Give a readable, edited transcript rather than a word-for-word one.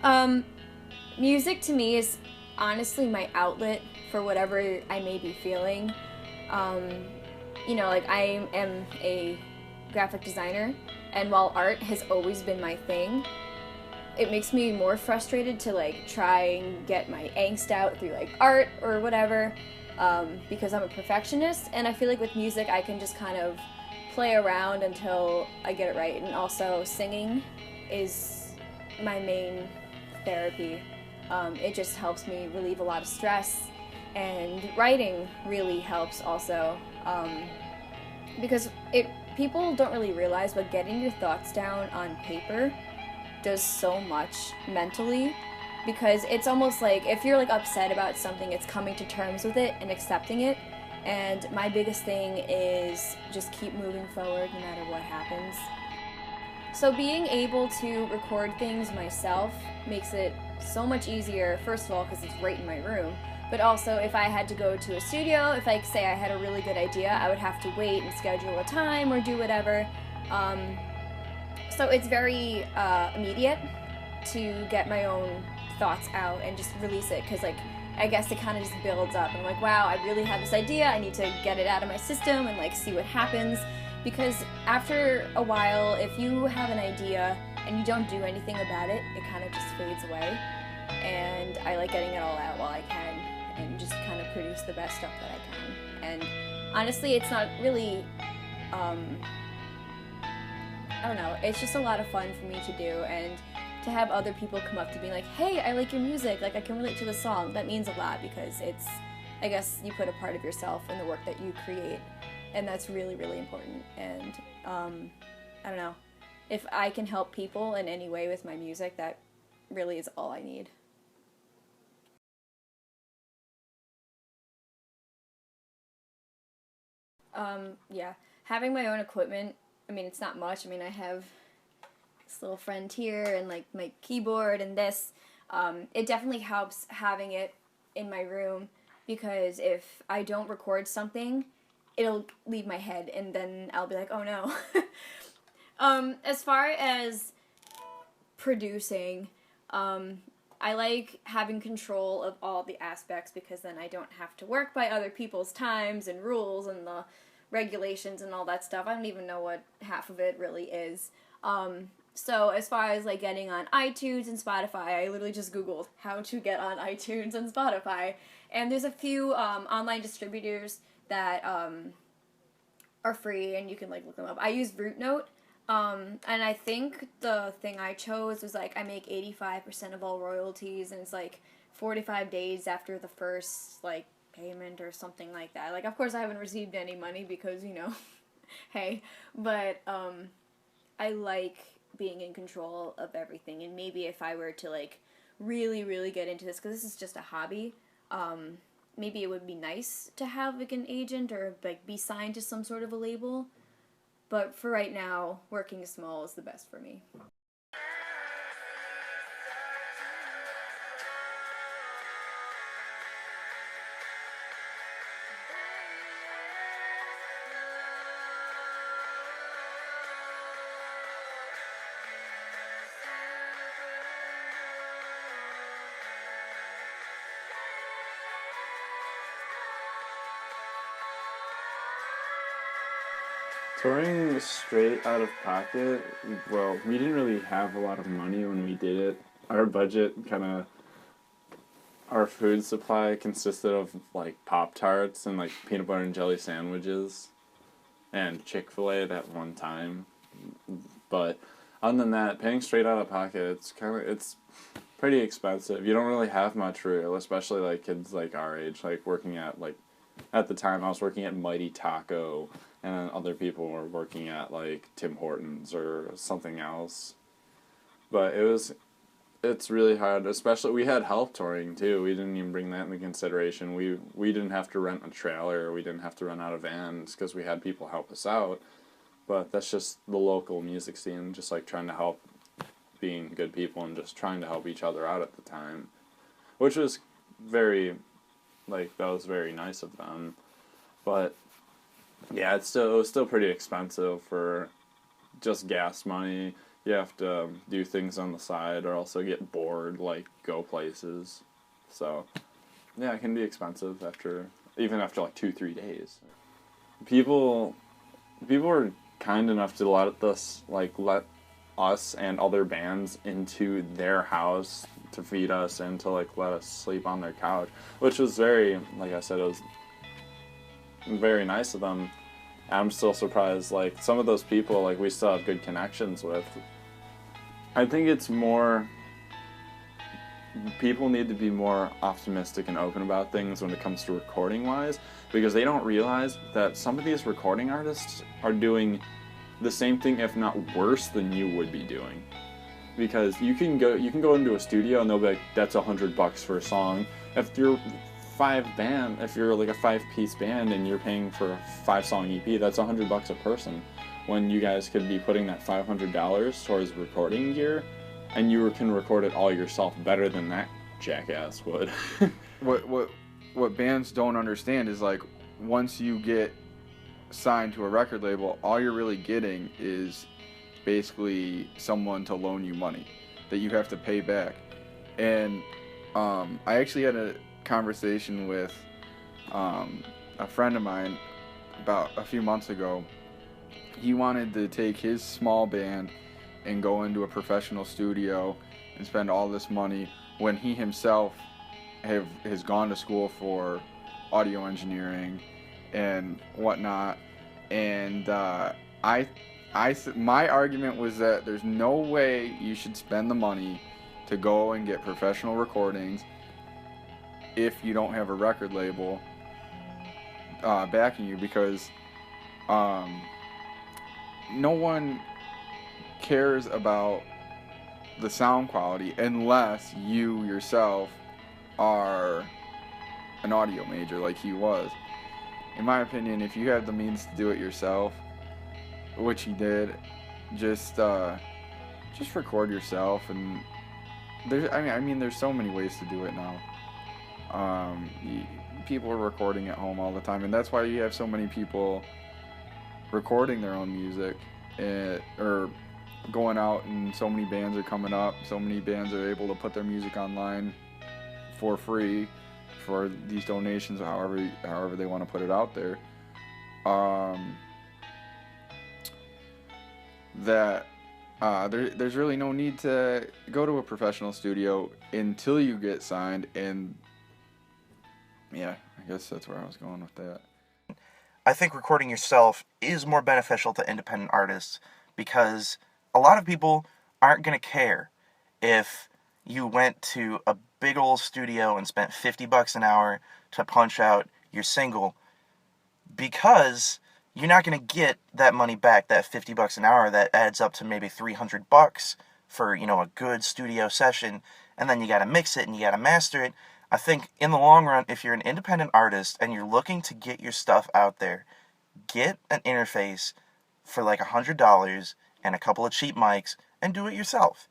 Um, Music to me is honestly my outlet for whatever I may be feeling. Um, like I am a graphic designer, and while art has always been my thing, it makes me more frustrated to like try and get my angst out through like art or whatever, because I'm a perfectionist, and I feel like with music I can just kind of play around until I get it right. And also singing is my main therapy. It just helps me relieve a lot of stress, and writing really helps also, because it people don't really realize, but getting your thoughts down on paper does so much mentally, because it's almost like if you're like upset about something, it's coming to terms with it and accepting it. And my biggest thing is just keep moving forward no matter what happens. So being able to record things myself makes it so much easier, first of all, because it's right in my room, but also if I had to go to a studio, if I say I had a really good idea, I would have to wait and schedule a time or do whatever. So it's very immediate to get my own thoughts out and just release it, because like I guess it kind of just builds up. I'm like, wow, I really have this idea. I need to get it out of my system and like see what happens. Because after a while, if you have an idea and you don't do anything about it, it kind of just fades away. And I like getting it all out while I can and just kind of produce the best stuff that I can. And honestly, it's not really, I don't know, it's just a lot of fun for me to do. And to have other people come up to me like, hey, I like your music, like I can relate to the song, that means a lot, because it's, I guess you put a part of yourself in the work that you create, and that's really, really important. And I don't know, if I can help people in any way with my music, that really is all I need. Yeah, having my own equipment, I mean, it's not much. I mean, I have this little friend here and like my keyboard and this. It definitely helps having it in my room, because if I don't record something, it'll leave my head and then I'll be like, oh no. As far as producing, um, I like having control of all the aspects, because then I don't have to work by other people's times and rules and the regulations and all that stuff. I don't even know what half of it really is. So as far as like getting on iTunes and Spotify, I literally just Googled how to get on iTunes and Spotify, and there's a few online distributors that are free, and you can like look them up. I use Root, and I think the thing I chose was like I make 85% of all royalties, and it's like 45 days after the first like payment or something like that. Like, of course, I haven't received any money because, hey, but I like being in control of everything. And maybe if I were to like really, really get into this, because this is just a hobby, maybe it would be nice to have like an agent or like be signed to some sort of a label. But for right now, working small is the best for me. Touring straight out of pocket, well, we didn't really have a lot of money when we did it. Our budget kind of, our food supply consisted of like Pop Tarts and like peanut butter and jelly sandwiches and Chick-fil-A at one time. But other than that, paying straight out of pocket, it's pretty expensive. You don't really have much real, especially like kids like our age, like working at like at the time I was working at Mighty Taco, and other people were working at like Tim Hortons or something else. But it's really hard, especially we had help touring too. We didn't even bring that into consideration. We didn't have to rent a trailer, we didn't have to rent out of vans because we had people help us out. But that's just the local music scene, just like trying to help, being good people and just trying to help each other out at the time, which was very, like, that was very nice of them. But yeah, it was still pretty expensive for just gas money. you have to do things on the side or also get bored, like go places. So, yeah, it can be expensive even after like 2-3 days. People, people are kind enough to let us and other bands into their house to feed us and to like let us sleep on their couch, which was very, like I said, it was very nice of them. I'm still surprised, like, some of those people, like, we still have good connections with. I think it's more, people need to be more optimistic and open about things when it comes to recording-wise, because they don't realize that some of these recording artists are doing the same thing, if not worse, than you would be doing. Because you can go into a studio and they'll be like, that's $100 for a song. If you're if you're like a 5-piece band and you're paying for a 5-song EP, that's $100 a person. When you guys could be putting that $500 towards recording gear, and you can record it all yourself better than that jackass would. What bands don't understand is, like, once you get signed to a record label, all you're really getting is basically someone to loan you money that you have to pay back. And I actually had a conversation with a friend of mine about a few months ago. He wanted to take his small band and go into a professional studio and spend all this money when he himself has gone to school for audio engineering and whatnot. And my argument was that there's no way you should spend the money to go and get professional recordings if you don't have a record label backing you, because no one cares about the sound quality unless you yourself are an audio major like he was. In my opinion, if you have the means to do it yourself, which he did, just record yourself. And there's so many ways to do it now. People are recording at home all the time, and that's why you have so many people recording their own music, or going out, and so many bands are coming up. So many bands are able to put their music online for free for these donations, however they want to put it out there. There's really no need to go to a professional studio until you get signed. And yeah, I guess that's where I was going with that. I think recording yourself is more beneficial to independent artists, because a lot of people aren't going to care if you went to a big old studio and spent $50 an hour to punch out your single, because you're not going to get that money back, that $50 an hour that adds up to maybe $300 for, a good studio session, and then you got to mix it and you got to master it. I think in the long run, if you're an independent artist and you're looking to get your stuff out there, get an interface for like $100 and a couple of cheap mics and do it yourself.